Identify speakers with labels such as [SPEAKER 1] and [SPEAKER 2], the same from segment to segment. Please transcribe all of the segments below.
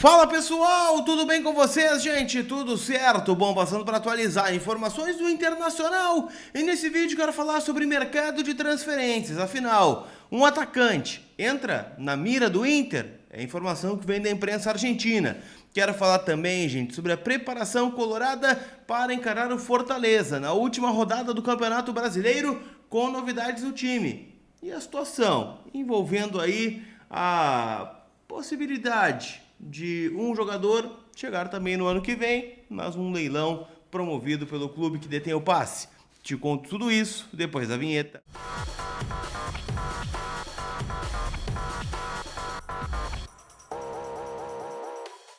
[SPEAKER 1] Fala pessoal, tudo bem com vocês, gente? Tudo certo? Bom, passando para atualizar informações do Internacional. E nesse vídeo quero falar sobre mercado de transferências. Afinal, um atacante entra na mira do Inter? É informação que vem da imprensa argentina. Quero falar também, gente, sobre a preparação colorada para encarar o Fortaleza na última rodada do Campeonato Brasileiro, com novidades no time. E a situação envolvendo aí a possibilidade de um jogador chegar também no ano que vem, mas um leilão promovido pelo clube que detém o passe. Te conto tudo isso depois da vinheta.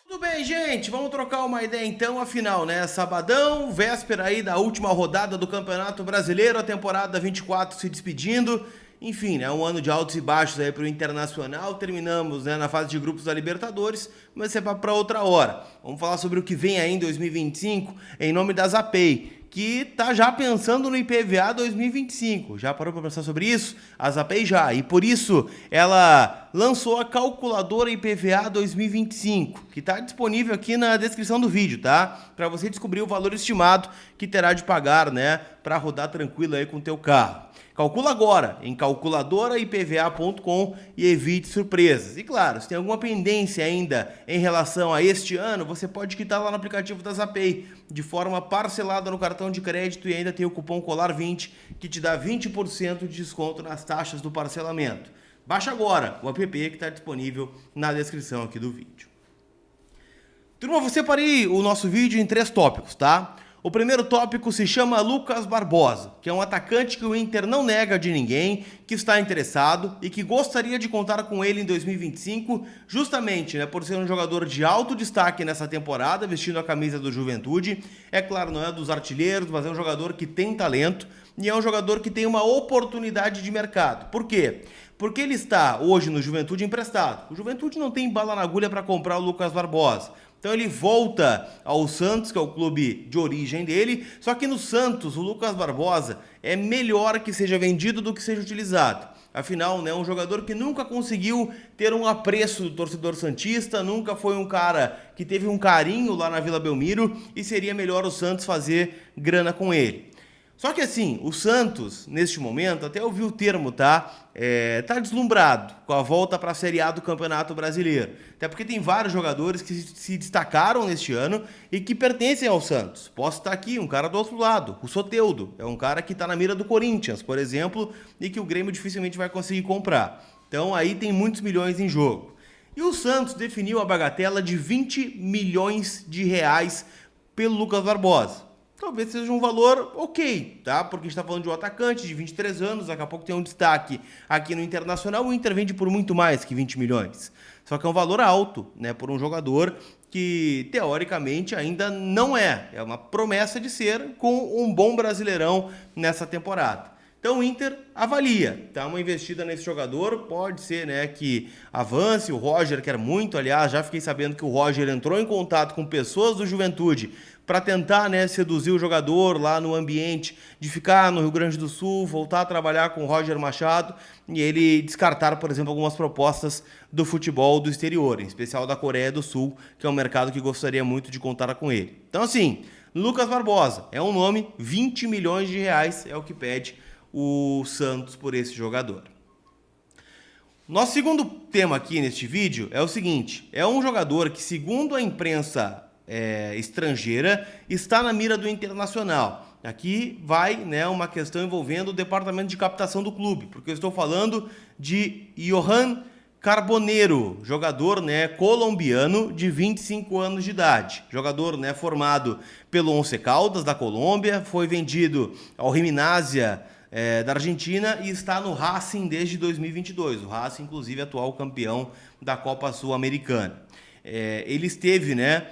[SPEAKER 1] Tudo bem, gente? Vamos trocar uma ideia então, afinal, né? Sabadão, véspera aí da última rodada do Campeonato Brasileiro, a temporada 24 se despedindo. Enfim, né, um ano de altos e baixos aí para o Internacional. Terminamos, né, na fase de grupos da Libertadores, mas isso é para outra hora. Vamos falar sobre o que vem aí em 2025, em nome da Zapay, que tá já pensando no IPVA 2025. Já parou para pensar sobre isso? A Zapay já, e por isso ela lançou a calculadora IPVA 2025, que está disponível aqui na descrição do vídeo, tá? Para você descobrir o valor estimado que terá de pagar, né, para rodar tranquilo aí com o teu carro. Calcula agora em calculadoraipva.com e evite surpresas. E claro, se tem alguma pendência ainda em relação a este ano, você pode quitar lá no aplicativo da Zapay de forma parcelada no cartão de crédito e ainda tem o cupom COLAR20 que te dá 20% de desconto nas taxas do parcelamento. Baixa agora o app que está disponível na descrição aqui do vídeo. Turma, vou separar o nosso vídeo em 3 tópicos, tá? O primeiro tópico se chama Lucas Barbosa, que é um atacante que o Inter não nega de ninguém, que está interessado e que gostaria de contar com ele em 2025, justamente, né, por ser um jogador de alto destaque nessa temporada, vestindo a camisa do Juventude. É claro, não é dos artilheiros, mas é um jogador que tem talento e é um jogador que tem uma oportunidade de mercado. Por quê? Porque ele está hoje no Juventude emprestado. O Juventude não tem bala na agulha para comprar o Lucas Barbosa. Então ele volta ao Santos, que é o clube de origem dele, só que no Santos o Lucas Barbosa é melhor que seja vendido do que seja utilizado. Afinal, né, um jogador que nunca conseguiu ter um apreço do torcedor santista, nunca foi um cara que teve um carinho lá na Vila Belmiro e seria melhor o Santos fazer grana com ele. Só que assim, o Santos, neste momento, até ouvi o termo, tá? Tá deslumbrado com a volta para a Série A do Campeonato Brasileiro. Até porque tem vários jogadores que se destacaram neste ano e que pertencem ao Santos. Posso estar aqui, um cara do outro lado, o Soteldo. É um cara que está na mira do Corinthians, por exemplo, e que o Grêmio dificilmente vai conseguir comprar. Então aí tem muitos milhões em jogo. E o Santos definiu a bagatela de 20 milhões de reais pelo Lucas Barbosa. Talvez seja um valor ok, tá? Porque a gente está falando de um atacante de 23 anos, daqui a pouco tem um destaque aqui no Internacional, o Inter vende por muito mais que 20 milhões. Só que é um valor alto, né? Por um jogador que, teoricamente, ainda não é. É uma promessa de ser com um bom Brasileirão nessa temporada. Então o Inter avalia, tá? Uma investida nesse jogador, pode ser, né, que avance. O Roger quer muito, aliás, já fiquei sabendo que o Roger entrou em contato com pessoas do Juventude para tentar, né, seduzir o jogador lá no ambiente de ficar no Rio Grande do Sul, voltar a trabalhar com o Roger Machado e ele descartar, por exemplo, algumas propostas do futebol do exterior, em especial da Coreia do Sul, que é um mercado que gostaria muito de contar com ele. Então assim, Lucas Barbosa é um nome, 20 milhões de reais é o que pede o Santos por esse jogador. Nosso segundo tema aqui neste vídeo é o seguinte: é um jogador que, segundo a imprensa estrangeira, está na mira do Internacional. Aqui vai, né, uma questão envolvendo o departamento de captação do clube, porque eu estou falando de Johan Carboneiro, jogador, né, colombiano de 25 anos de idade. Jogador, né, formado pelo Once Caldas da Colômbia, foi vendido ao Gimnasia da Argentina e está no Racing desde 2022. O Racing, inclusive, atual campeão da Copa Sul-Americana. Ele esteve, né,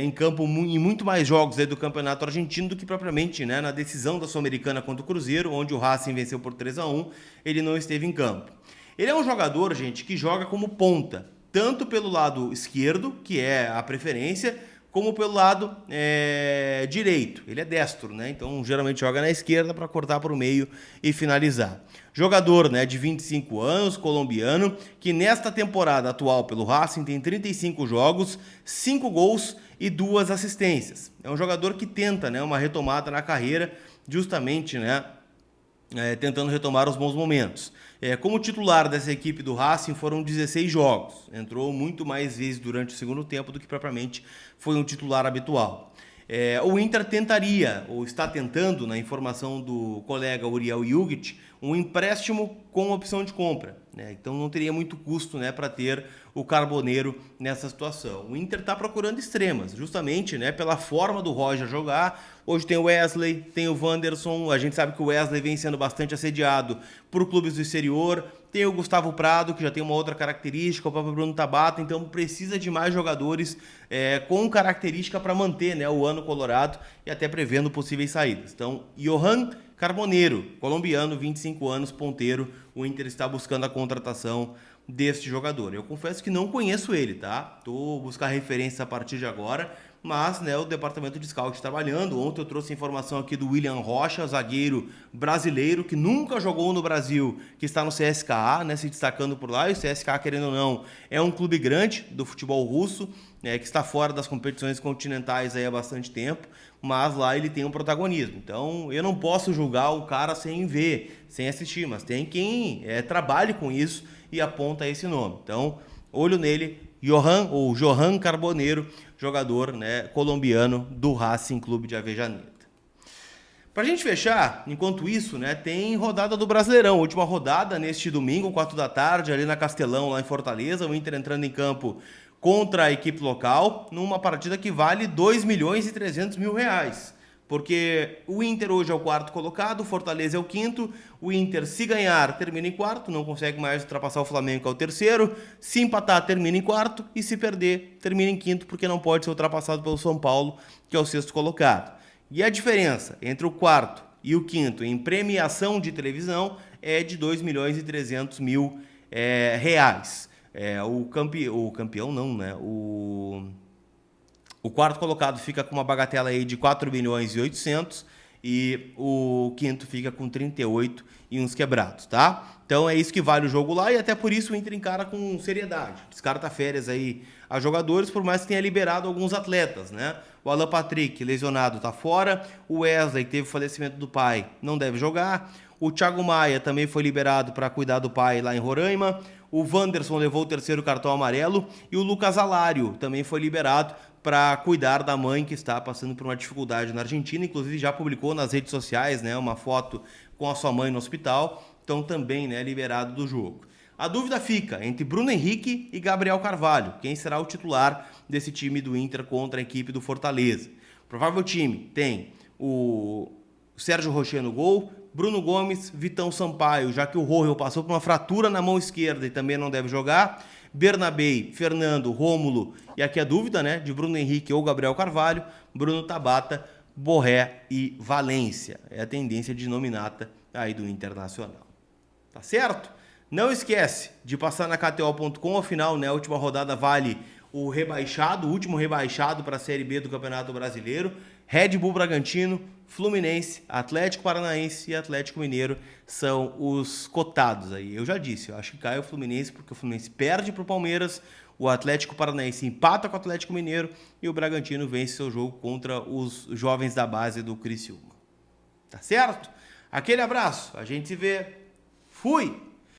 [SPEAKER 1] em campo em muito mais jogos aí do Campeonato Argentino do que propriamente, né, na decisão da Sul-Americana contra o Cruzeiro, onde o Racing venceu por 3-1, ele não esteve em campo. Ele é um jogador, gente, que joga como ponta, tanto pelo lado esquerdo, que é a preferência, como pelo lado direito. Ele é destro, né? Então geralmente joga na esquerda para cortar para o meio e finalizar. Jogador, né, de 25 anos, colombiano, que nesta temporada atual pelo Racing tem 35 jogos, 5 gols e 2 assistências. É um jogador que tenta, né, uma retomada na carreira, justamente, né, tentando retomar os bons momentos. Como titular dessa equipe do Racing foram 16 jogos. Entrou muito mais vezes durante o segundo tempo do que propriamente foi um titular habitual. O Inter tentaria, ou está tentando, na informação do colega Uriel Jugic, um empréstimo com opção de compra, né? Então não teria muito custo, né, para ter o Carboneiro nessa situação. O Inter está procurando extremas, justamente, né, pela forma do Roger jogar. Hoje tem o Wesley, tem o Wanderson, a gente sabe que o Wesley vem sendo bastante assediado por clubes do exterior. Tem o Gustavo Prado, que já tem uma outra característica, o próprio Bruno Tabata, então precisa de mais jogadores com característica para manter, né, o ano colorado e até prevendo possíveis saídas. Então, Johan Carboneiro, colombiano, 25 anos, ponteiro, o Inter está buscando a contratação deste jogador. Eu confesso que não conheço ele, tá? Estou buscando referências a partir de agora, mas, né, o departamento de scout trabalhando. Ontem eu trouxe informação aqui do William Rocha, zagueiro brasileiro que nunca jogou no Brasil, que está no CSKA, né, se destacando por lá. E o CSKA, querendo ou não, é um clube grande do futebol russo, né, que está fora das competições continentais aí há bastante tempo, mas lá ele tem um protagonismo. Então eu não posso julgar o cara sem ver, sem assistir, mas tem quem trabalhe com isso e aponta esse nome. Então, olho nele, Johan Carboneiro, jogador, né, colombiano do Racing Clube de Avejaneda. Para a gente fechar, enquanto isso, né, tem rodada do Brasileirão. Última rodada neste domingo, 4 da tarde, ali na Castelão, lá em Fortaleza. O Inter entrando em campo contra a equipe local, numa partida que vale 2.300.000 reais. Porque o Inter hoje é o quarto colocado, o Fortaleza é o quinto. O Inter, se ganhar, termina em quarto, não consegue mais ultrapassar o Flamengo, que é o terceiro. Se empatar, termina em quarto. E se perder, termina em quinto, porque não pode ser ultrapassado pelo São Paulo, que é o sexto colocado. E a diferença entre o quarto e o quinto em premiação de televisão é de 2.300.000 reais. O campeão não, né? O quarto colocado fica com uma bagatela aí de 4.800.000 e o quinto fica com 38 e uns quebrados, tá? Então é isso que vale o jogo lá e até por isso o Inter encara com seriedade. Descarta férias aí a jogadores, por mais que tenha liberado alguns atletas, né? O Alan Patrick, lesionado, tá fora. O Wesley, que teve o falecimento do pai, não deve jogar. O Thiago Maia também foi liberado para cuidar do pai lá em Roraima. O Wanderson levou o terceiro cartão amarelo. E o Lucas Alário também foi liberado para cuidar da mãe que está passando por uma dificuldade na Argentina. Inclusive já publicou nas redes sociais, né, uma foto com a sua mãe no hospital. Então também, né, liberado do jogo. A dúvida fica entre Bruno Henrique e Gabriel Carvalho. Quem será o titular desse time do Inter contra a equipe do Fortaleza? O provável time tem o Sérgio Rocher no gol, Bruno Gomes, Vitão Sampaio, já que o Rojo passou por uma fratura na mão esquerda e também não deve jogar, Bernabei, Fernando, Rômulo e aqui a dúvida, né, de Bruno Henrique ou Gabriel Carvalho, Bruno Tabata, Borré e Valência. É a tendência de nominata aí do Internacional. Tá certo? Não esquece de passar na KTO.com, afinal, né, a última rodada vale o rebaixado, o último rebaixado para a Série B do Campeonato Brasileiro. Red Bull Bragantino, Fluminense, Atlético Paranaense e Atlético Mineiro são os cotados aí. Eu já disse, eu acho que cai o Fluminense porque o Fluminense perde para o Palmeiras, o Atlético Paranaense empata com o Atlético Mineiro e o Bragantino vence seu jogo contra os jovens da base do Criciúma. Tá certo? Aquele abraço, a gente se vê. Fui!